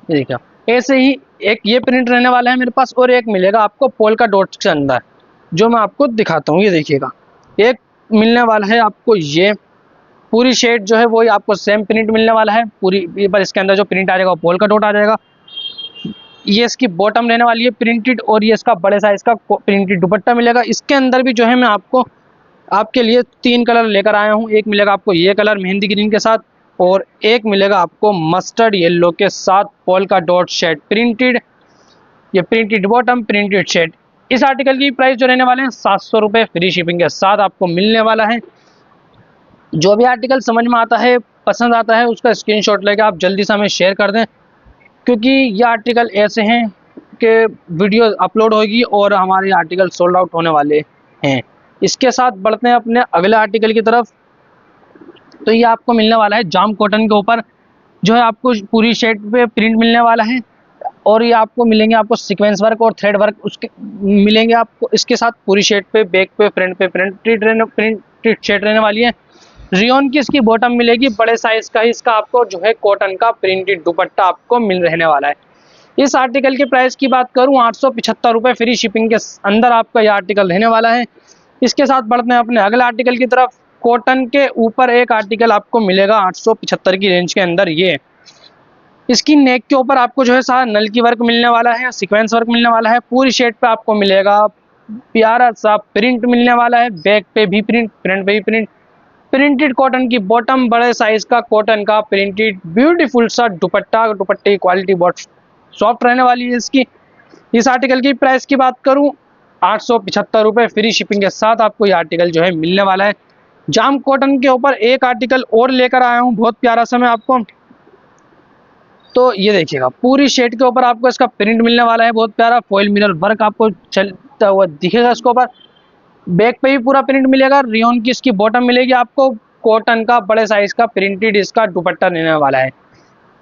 देखिए, ऐसे ही एक ये प्रिंट रहने वाला है मेरे पास, और एक मिलेगा आपको पोल्का डॉट्स के अंदर। जो मैं आपको दिखाता हूँ। ये देखिएगा, एक मिलने वाला है आपको ये पूरी शेड जो है वही आपको सेम प्रिंट मिलने वाला है पूरी, पर इसके अंदर जो प्रिंट आ जाएगा वो पोल का डॉट आ जाएगा। ये इसकी बॉटम रहने वाली है प्रिंटेड, और ये इसका बड़े साइज का प्रिंटेड दुपट्टा मिलेगा। इसके अंदर भी जो है मैं आपको आपके लिए 3 कलर लेकर आया हूँ। एक मिलेगा आपको ये कलर मेहंदी ग्रीन के साथ, और एक मिलेगा आपको मस्टर्ड येलो के साथ पोल का डॉट शेड प्रिंटेड, ये प्रिंटेड बॉटम प्रिंटेड शेड। इस आर्टिकल की प्राइस जो रहने वाले हैं 700 रुपये फ्री शिपिंग के साथ आपको मिलने वाला है। जो भी आर्टिकल समझ में आता है, पसंद आता है, उसका स्क्रीनशॉट लेकर आप जल्दी से हमें शेयर कर दें, क्योंकि ये आर्टिकल ऐसे हैं कि वीडियो अपलोड होगी और हमारे आर्टिकल सोल्ड आउट होने वाले हैं। इसके साथ बढ़ते हैं अपने अगले आर्टिकल की तरफ। तो ये आपको मिलने वाला है जाम कॉटन के ऊपर, जो है आपको पूरी शेड पे प्रिंट मिलने वाला है, और ये आपको मिलेंगे आपको सीक्वेंस वर्क और थ्रेड वर्क उसके मिलेंगे आपको इसके साथ पूरी शेड पे, बैक पे, फ्रंट पे प्रिंटेड शेड रहने वाली है। रियोन की इसकी बॉटम मिलेगी, बड़े साइज का ही इसका आपको जो है कॉटन का प्रिंटेड दुपट्टा आपको मिल रहने वाला है। इस आर्टिकल की प्राइस की बात करूं 875 रुपये फ्री शिपिंग के अंदर आपका यह आर्टिकल रहने वाला है। इसके साथ बढ़ते हैं अपने अगले आर्टिकल की तरफ। कॉटन के ऊपर एक आर्टिकल आपको मिलेगा 875 की रेंज के अंदर। ये इसकी नेक के ऊपर आपको जो है सारा नल की वर्क मिलने वाला है, सीक्वेंस वर्क मिलने वाला है। पूरी शेड पे आपको मिलेगा प्यारा सा प्रिंट मिलने वाला है, बैक पे भी प्रिंट, फ्रंट पे भी प्रिंट। प्रिंटेड कॉटन की बॉटम, बड़े साइज का कॉटन का प्रिंटेड ब्यूटीफुल सा दुपट्टा, दुपट्टे की क्वालिटी बहुत सॉफ्ट रहने वाली है इसकी। इस आर्टिकल की प्राइस की बात करूं 875 रुपये फ्री शिपिंग के साथ आपको ये आर्टिकल जो है मिलने वाला है। जाम कॉटन के ऊपर एक आर्टिकल और लेकर आया हूं, बहुत प्यारा सा मैं आपको। तो ये देखिएगा, पूरी शेड के ऊपर आपको इसका प्रिंट मिलने वाला है, बहुत प्यारा फॉइल मिरर वर्क आपको चलता हुआ दिखेगा इसके ऊपर। बैक पे भी पूरा प्रिंट मिलेगा। रियोन की इसकी बॉटम मिलेगी आपको, कॉटन का बड़े साइज का प्रिंटेड इसका दुपट्टा रहने वाला है।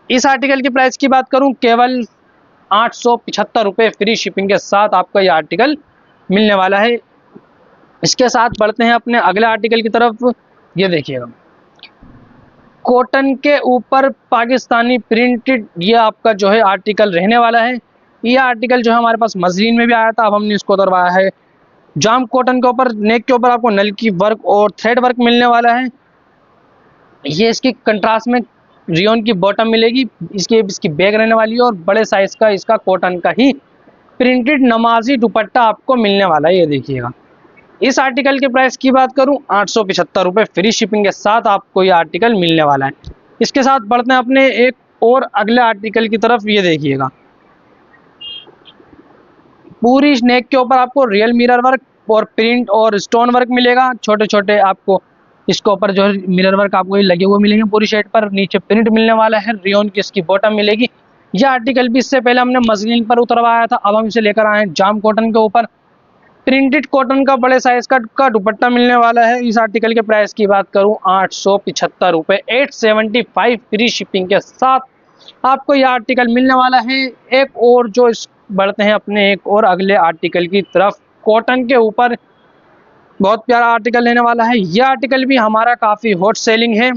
इस आर्टिकल की प्राइस की बात करूं केवल 875 रुपये फ्री शिपिंग के साथ आपका ये आर्टिकल मिलने वाला है। इसके साथ बढ़ते हैं अपने अगले आर्टिकल की तरफ। ये देखिएगा, कॉटन के ऊपर पाकिस्तानी प्रिंटेड ये आपका जो है आर्टिकल रहने वाला है। ये आर्टिकल जो है हमारे पास मसलिन में भी आया था, अब हमने इसको उतरवाया है जाम कॉटन के ऊपर। नेक के ऊपर आपको नल की वर्क और थ्रेड वर्क मिलने वाला है। ये इसकी कंट्रास्ट में रियोन की बॉटम मिलेगी, इसकी बैग रहने वाली है, और बड़े साइज का इसका कॉटन का ही प्रिंटेड नमाजी दुपट्टा आपको मिलने वाला है। ये देखिएगा, इस आर्टिकल के प्राइस की बात करूं 875 रुपये फ्री शिपिंग के साथ आपको ये आर्टिकल मिलने वाला है। इसके साथ बढ़ते हैं अपने एक और अगले आर्टिकल की तरफ। ये देखिएगा, पूरी नेक के ऊपर आपको रियल मिरर वर्क और प्रिंट और स्टोन वर्क मिलेगा, छोटे छोटे आपको इसके ऊपर जो है मिरर वर्क आपको ये लगे हुए मिलेंगे पूरी शेड पर। नीचे प्रिंट मिलने वाला है, रियोन की इसकी बॉटम मिलेगी। यह आर्टिकल भी इससे पहले हमने मसलिन पर उतरवाया था, अब हम इसे लेकर आए हैं जाम कॉटन के ऊपर। प्रिंटेड कॉटन का बड़े साइज का दुपट्टा मिलने वाला है। इस आर्टिकल के प्राइस की बात करूं 875 रुपये 875 फ्री शिपिंग के साथ आपको यह आर्टिकल मिलने वाला है। एक और जो बढ़ते हैं अपने एक और अगले आर्टिकल की तरफ। कॉटन के ऊपर बहुत प्यारा आर्टिकल लेने वाला है। यह आर्टिकल भी हमारा काफ़ी हॉट सेलिंग है।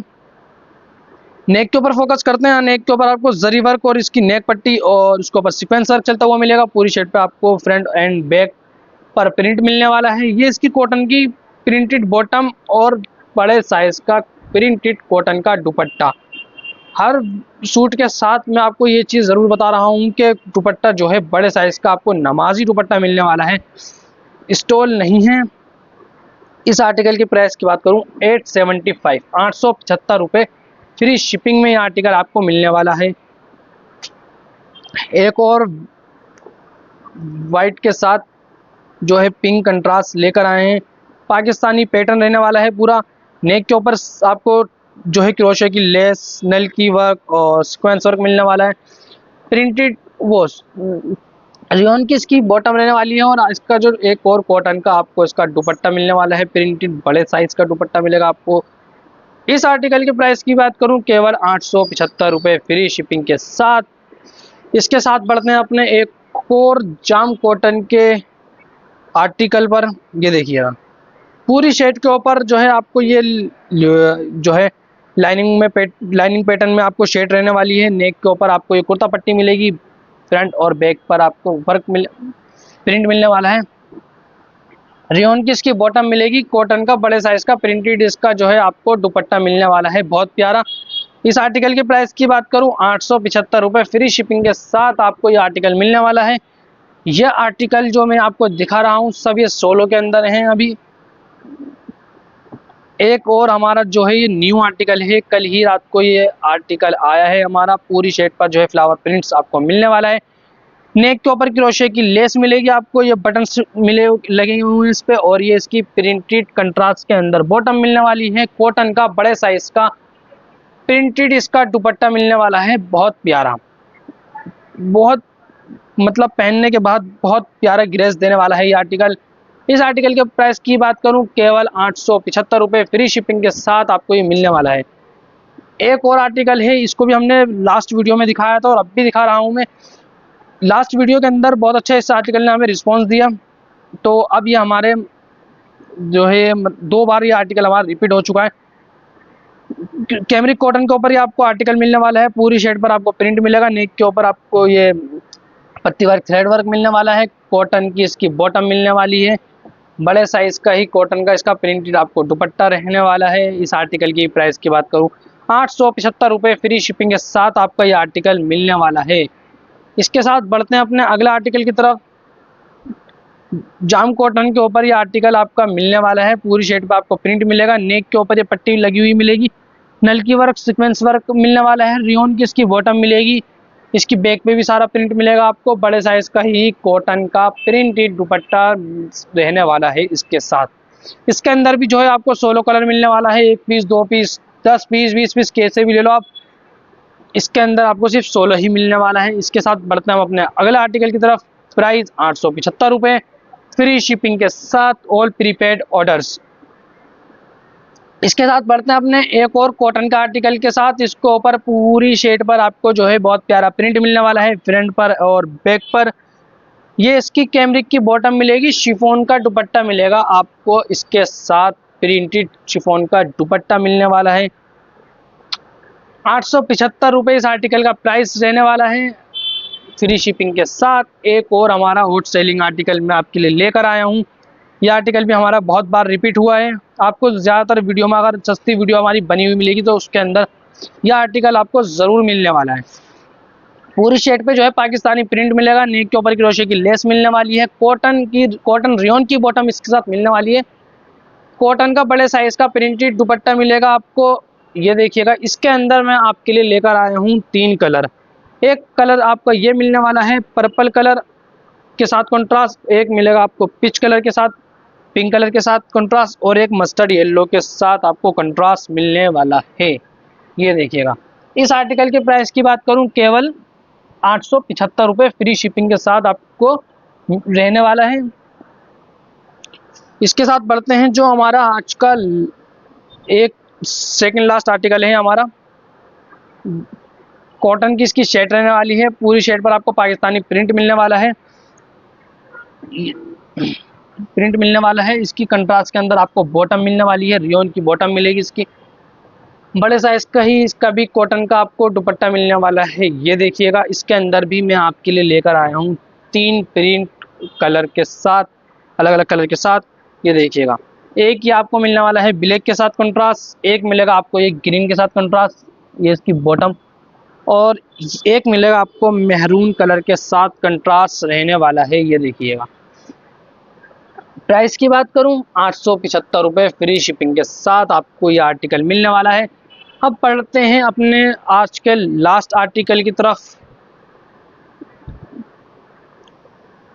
नेक के ऊपर फोकस करते हैं। नेक के ऊपर आपको जरी वर्क और इसकी नेक पट्टी और उसके ऊपर सीक्वेंस वर्क चलता हुआ मिलेगा। पूरी शर्ट पे आपको फ्रंट एंड बैक पर प्रिंट मिलने वाला है। ये इसकी कॉटन की प्रिंटेड बॉटम और बड़े साइज का प्रिंटेड कॉटन का दुपट्टा। हर सूट के साथ मैं आपको ये चीज़ ज़रूर बता रहा हूँ कि दुपट्टा जो है बड़े साइज का आपको नमाजी दुपट्टा मिलने वाला है, स्टॉल नहीं है। इस आर्टिकल की प्राइस की बात करूँ 875 875 रुपये फ्री शिपिंग में ये आर्टिकल आपको मिलने वाला है। एक और वाइट के साथ जो है पिंक कंट्रास्ट लेकर आए हैं। पाकिस्तानी पैटर्न रहने वाला है पूरा। नेक के ऊपर आपको जो है क्रोशे की लेस, नल की वर्क और सीक्वेंस वर्क मिलने वाला है। प्रिंटेड वो रियोन की इसकी बॉटम रहने वाली है, और इसका जो एक और कॉटन का आपको इसका दुपट्टा मिलने वाला है। प्रिंटेड बड़े साइज का दुपट्टा मिलेगा आपको। इस आर्टिकल की प्राइस की बात करूं केवल 875 रुपये फ्री शिपिंग के साथ। इसके साथ बढ़ते हैं अपने एक और जाम कॉटन के आर्टिकल पर। ये देखिएगा, पूरी शेड के ऊपर जो है आपको ये जो है लाइनिंग पैटर्न में आपको शेड रहने वाली है। नेक के ऊपर आपको ये कुर्ता पट्टी मिलेगी। फ्रंट और बैक पर आपको प्रिंट मिलने वाला है। रियोन की इसकी बॉटम मिलेगी, कॉटन का बड़े साइज का प्रिंटेड इसका जो है आपको दुपट्टा मिलने वाला है, बहुत प्यारा। इस आर्टिकल के प्राइस की बात करूं 875 रुपये फ्री शिपिंग के साथ आपको ये आर्टिकल मिलने वाला है। यह आर्टिकल जो मैं आपको दिखा रहा हूं सब ये सोलो के अंदर हैं। अभी एक और हमारा जो है ये न्यू आर्टिकल है, कल ही रात को ये आर्टिकल आया है हमारा। पूरी शर्ट पर जो है फ्लावर प्रिंट्स आपको मिलने वाला है। नेक के ऊपर क्रोशे की लेस मिलेगी आपको, ये बटन्स मिले लगे हुए हैं इस पे, और ये इसकी प्रिंटेड कंट्रास्ट के अंदर बॉटम मिलने वाली है। कॉटन का बड़े साइज का प्रिंटेड इसका दुपट्टा मिलने वाला है, बहुत प्यारा, बहुत मतलब पहनने के बाद बहुत प्यारा ग्रेस देने वाला है ये आर्टिकल। इस आर्टिकल के प्राइस की बात करूं केवल 875 रुपये फ्री शिपिंग के साथ आपको ये मिलने वाला है। एक और आर्टिकल है, इसको भी हमने लास्ट वीडियो में दिखाया था और अब भी दिखा रहा हूं मैं। लास्ट वीडियो के अंदर बहुत अच्छा इस आर्टिकल ने हमें रिस्पॉन्स दिया, तो अब ये हमारे जो है 2 बार ये आर्टिकल हमारा रिपीट हो चुका है। कैमरिक कॉटन के ऊपर ये आपको आर्टिकल मिलने वाला है। पूरी शर्ट पर आपको प्रिंट मिलेगा, नेक के ऊपर आपको ये पत्ती वर्क थ्रेड वर्क मिलने वाला है। कॉटन की इसकी बॉटम मिलने वाली है, बड़े साइज का ही कॉटन का इसका प्रिंटेड आपको दुपट्टा रहने वाला है। इस आर्टिकल की प्राइस की बात करूं 875 रुपये फ्री शिपिंग के साथ आपका ये आर्टिकल मिलने वाला है। इसके साथ बढ़ते हैं अपने अगला आर्टिकल की तरफ। जाम कॉटन के ऊपर ये आर्टिकल आपका मिलने वाला है। पूरी शर्ट पे आपको प्रिंट मिलेगा, नेक के ऊपर ये पट्टी लगी हुई मिलेगी, नलकी वर्क सीक्वेंस वर्क मिलने वाला है। रियोन की इसकी बॉटम मिलेगी, इसकी बैक पे भी सारा प्रिंट मिलेगा आपको। बड़े साइज का ही कॉटन का प्रिंटेड दुपट्टा रहने वाला है इसके साथ। इसके अंदर भी जो है आपको 16 कलर मिलने वाला है, 1 पीस 2 पीस 10 पीस 20 पीस कैसे भी ले लो आप, इसके अंदर आपको सिर्फ 16 ही मिलने वाला है। इसके साथ बढ़ते हैं हम अपने अगले आर्टिकल की तरफ। प्राइस 875 रुपये फ्री शिपिंग के साथ, ऑल प्रीपेड ऑर्डर्स। इसके साथ बढ़ते हैं अपने एक और कॉटन का आर्टिकल के साथ। इसके ऊपर पूरी शर्ट पर आपको जो है बहुत प्यारा प्रिंट मिलने वाला है, फ्रंट पर और बैक पर। ये इसकी कैमरिक की बॉटम मिलेगी, शिफॉन का दुपट्टा मिलेगा आपको इसके साथ, प्रिंटेड शिफॉन का दुपट्टा मिलने वाला है। 875 रुपये इस आर्टिकल का प्राइस रहने वाला है फ्री शिपिंग के साथ। एक और हमारा हॉट सेलिंग आर्टिकल मैं आपके लिए लेकर आया हूँ। यह आर्टिकल भी हमारा बहुत बार रिपीट हुआ है। आपको ज़्यादातर वीडियो में अगर सस्ती वीडियो हमारी बनी हुई मिलेगी तो उसके अंदर यह आर्टिकल आपको ज़रूर मिलने वाला है। पूरी शर्ट पे जो है पाकिस्तानी प्रिंट मिलेगा, नेक के ऊपर क्रोशे की लेस मिलने वाली है। कॉटन रियोन की बॉटम इसके साथ मिलने वाली है। कॉटन का बड़े साइज का प्रिंटेड दुपट्टा मिलेगा आपको, ये देखिएगा। इसके अंदर मैं आपके लिए लेकर आया हूँ 3 कलर। एक कलर आपका ये मिलने वाला है पर्पल कलर के साथ कंट्रास्ट, एक मिलेगा आपको पिच कलर के साथ, पिंक कलर के साथ कंट्रास्ट, और एक मस्टर्ड येलो के साथ आपको कंट्रास्ट मिलने वाला है, ये देखिएगा। इस आर्टिकल के प्राइस की बात करूं केवल 875 रुपये फ्री शिपिंग के साथ आपको रहने वाला है। इसके साथ बढ़ते हैं जो हमारा आज का एक सेकंड लास्ट आर्टिकल है हमारा। कॉटन की इसकी शर्ट रहने वाली है। पूरी शर्ट पर आपको पाकिस्तानी प्रिंट मिलने वाला है, प्रिंट मिलने वाला है। इसकी कंट्रास्ट के अंदर आपको बॉटम मिलने वाली है, रियोन की बॉटम मिलेगी इसकी। बड़े साइज का ही इसका भी कॉटन का आपको दुपट्टा मिलने वाला है, ये देखिएगा। इसके अंदर भी मैं आपके लिए लेकर आया हूँ 3 प्रिंट कलर के साथ, अलग अलग कलर के साथ, ये देखिएगा। एक ये आपको मिलने वाला है ब्लैक के साथ कंट्रास्ट, एक मिलेगा आपको एक ग्रीन के साथ कंट्रास्ट, ये इसकी बॉटम, और एक मिलेगा आपको मेहरून कलर के साथ कंट्रास्ट रहने वाला है, ये देखिएगा। प्राइस की बात करूं 875 रुपये फ्री शिपिंग के साथ आपको ये आर्टिकल मिलने वाला है। अब पढ़ते हैं अपने आज के लास्ट आर्टिकल की तरफ,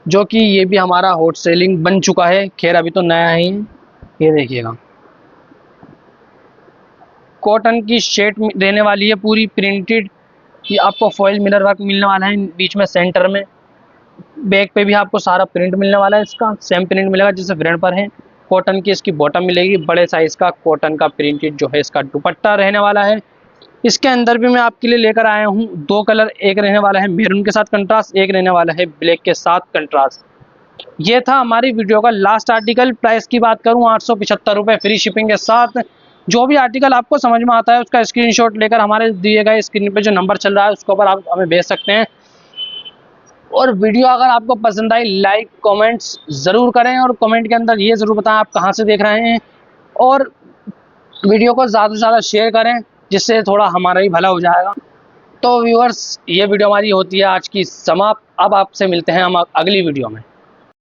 जो कि ये भी हमारा हॉट सेलिंग बन चुका है, खैर अभी तो नया ही है, ये देखिएगा। कॉटन की शर्ट रहने वाली है पूरी प्रिंटेड, ये आपको फॉइल मिरर वर्क मिलने वाला है बीच में सेंटर में। बैक पे भी आपको सारा प्रिंट मिलने वाला है, इसका सेम प्रिंट मिलेगा जैसे फ्रंट पर है। कॉटन की इसकी बॉटम मिलेगी, बड़े साइज का कॉटन का प्रिंटेड जो है इसका दुपट्टा रहने वाला है। इसके अंदर भी मैं आपके लिए लेकर आया हूँ 2 कलर, एक रहने वाला है मैरून के साथ कंट्रास्ट, एक रहने वाला है ब्लैक के साथ कंट्रास्ट। ये था हमारी वीडियो का लास्ट आर्टिकल। प्राइस की बात करूँ 875 रुपये फ्री शिपिंग के साथ। जो भी आर्टिकल आपको समझ में आता है उसका स्क्रीनशॉट लेकर हमारे दिए गए स्क्रीन पे जो नंबर चल रहा है उसके ऊपर आप हमें भेज सकते हैं। और वीडियो अगर आपको पसंद आई लाइक कमेंट्स ज़रूर करें, और कमेंट के अंदर ये ज़रूर बताएं आप कहाँ से देख रहे हैं, और वीडियो को ज़्यादा से ज़्यादा शेयर करें जिससे थोड़ा हमारा ही भला हो जाएगा। तो व्यूअर्स, ये वीडियो हमारी होती है आज की समाप्त। अब आपसे मिलते हैं हम अगली वीडियो में।